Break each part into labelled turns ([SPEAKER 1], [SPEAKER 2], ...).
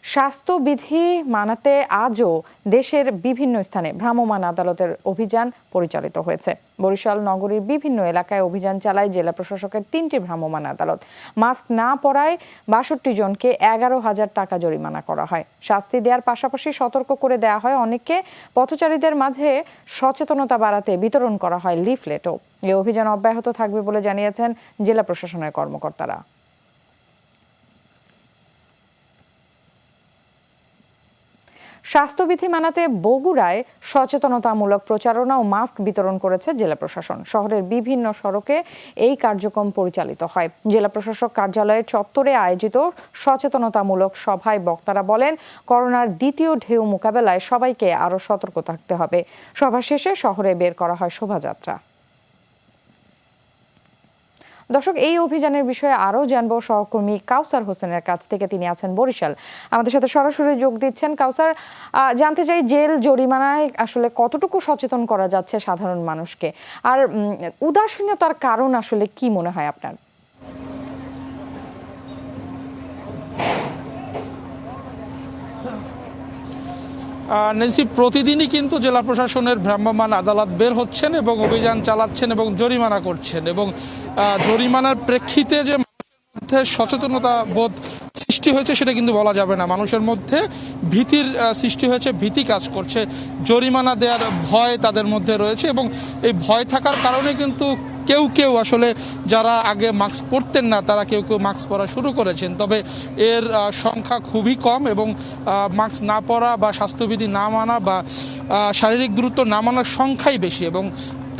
[SPEAKER 1] স্বাস্থ্যবিধি মানাতে আজও দেশের বিভিন্ন স্থানে ভ্রাম্যমাণ আদালতের অভিযান পরিচালিত হয়েছে। বরিশাল নগরীর বিভিন্ন এলাকায় অভিযান চালায় জেলা প্রশাসকের 3টি ভ্রাম্যমাণ আদালত। মাস্ক না পরায় 62 জনকে 11,000 টাকা জরিমানা করা হয়। শাস্তি দেওয়ার পাশাপাশি সতর্ক করে দেওয়া হয় অনেককে। পথচারীদের মাঝে সচেতনতা বাড়াতে বিতরণ করা হয় লিফলেটও। এই অভিযান অব্যাহত থাকবে বলে জানিয়েছেন জেলা প্রশাসনের কর্মকর্তারা। স্বাস্থ্যবিধি মানাতে বগুড়ায় সচেতনতামূলক প্রচারণা ও মাস্ক বিতরণ করেছে জেলা প্রশাসন। শহরের বিভিন্ন সড়কে এই কার্যক্রম পরিচালিত হয়। জেলা প্রশাসক কার্যালয়ের চত্বরে আয়োজিত সচেতনতামূলক সভায় বক্তারা বলেন, করোনার দ্বিতীয় ঢেউ মোকাবেলায় সবাইকে আরও সতর্ক থাকতে হবে। সভা শেষে শহরে বের করা হয় শোভাযাত্রা। দর্শক, এই অভিযানের বিষয়ে আরও জানবো সহকর্মী কাউসার হোসেনের কাছ থেকে। তিনি আছেন বরিশাল, আমাদের সাথে সরাসরি যোগ দিচ্ছেন। কাউসার, জানতে চাই জেল জরিমানায় আসলে কতটুকু সচেতন করা যাচ্ছে সাধারণ মানুষকে, আর উদাসীনতার কারণ আসলে কি মনে হয় আপনার?
[SPEAKER 2] নেন্সি, প্রতিদিনই কিন্তু জেলা প্রশাসনের ভ্রাম্যমাণ আদালত বের হচ্ছেন এবং অভিযান চালাচ্ছেন এবং জরিমানা করছেন, এবং জরিমানার প্রেক্ষিতে যে মানুষের মধ্যে সচেতনতা বোধ সৃষ্টি হয়েছে সেটা কিন্তু বলা যাবে না। মানুষের মধ্যে ভীতির সৃষ্টি হয়েছে, ভীতি কাজ করছে, জরিমানা দেওয়ার ভয় তাদের মধ্যে রয়েছে, এবং এই ভয় থাকার কারণে কিন্তু কেউ কেউ আসলে যারা আগে মাস্ক পরতেন না তারা কেউ কেউ মাস্ক পরা শুরু করেছেন। তবে এর সংখ্যা খুবই কম, এবং মাস্ক না পরা বা স্বাস্থ্যবিধি না মানা বা শারীরিক দূরত্ব না মানার সংখ্যাই বেশি। এবং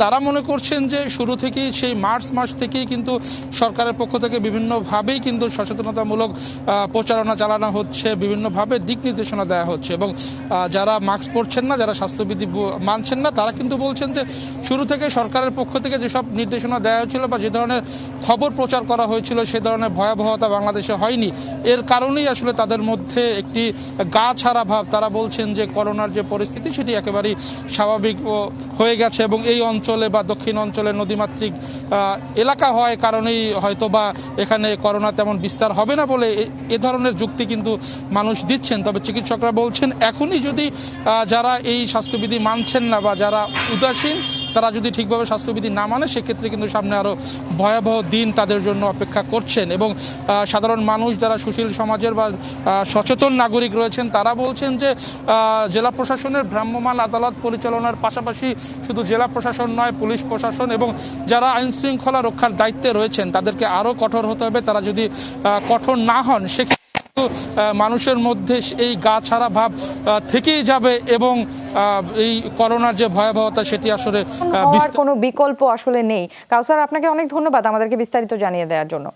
[SPEAKER 2] তারা মনে করছেন যে শুরু থেকেই সেই মার্চ মাস থেকেই কিন্তু সরকারের পক্ষ থেকে বিভিন্নভাবেই কিন্তু সচেতনতামূলক প্রচারণা চালানো হচ্ছে, বিভিন্নভাবে দিক নির্দেশনা দেওয়া হচ্ছে, এবং যারা মাস্ক পরছেন না, যারা স্বাস্থ্যবিধি মানছেন না, তারা কিন্তু বলছেন যে শুরু থেকে সরকারের পক্ষ থেকে যেসব নির্দেশনা দেওয়া হয়েছিল বা যে ধরনের খবর প্রচার করা হয়েছিল সে ধরনের ভয়াবহতা বাংলাদেশে হয়নি। এর কারণেই আসলে তাদের মধ্যে একটি গা ছাড়া ভাব। তারা বলছেন যে করোনার যে পরিস্থিতি সেটি একেবারেই স্বাভাবিক হয়ে গেছে, এবং এই অঞ্চলে বা দক্ষিণ অঞ্চলে নদীমাতৃক এলাকা হয় কারণেই হয়তো বা এখানে করোনা তেমন বিস্তার হবে না বলে এ ধরনের যুক্তি কিন্তু মানুষ দিচ্ছেন। তবে চিকিৎসকরা বলছেন এখনই যদি যারা এই স্বাস্থ্যবিধি মানছেন না বা যারা উদাসীন তারা যদি ঠিকভাবে স্বাস্থ্যবিধি না মানে সেক্ষেত্রে কিন্তু সামনে আরও ভয়াবহ দিন তাদের জন্য অপেক্ষা করছেন। এবং সাধারণ মানুষ যারা সুশীল সমাজের বা সচেতন নাগরিক রয়েছেন তারা বলছেন যে জেলা প্রশাসনের ভ্রাম্যমাণ আদালত পরিচালনার পাশাপাশি শুধু জেলা প্রশাসন নয়, পুলিশ প্রশাসন এবং যারা আইন শৃঙ্খলা রক্ষার দায়িত্বে রয়েছেন তাদেরকে আরও কঠোর হতে হবে। তারা যদি কঠোর না হন সেক্ষেত্রে মানুষের মধ্যে এই গা ছাড়া ভাব থেকেই যাবে, এবং এই করোনার যে ভয়াবহতা সেটি আসলে
[SPEAKER 1] কোনো বিকল্প আসলে নেই। কাউসার, আপনাকে অনেক ধন্যবাদ আমাদেরকে বিস্তারিত জানিয়ে দেওয়ার জন্য।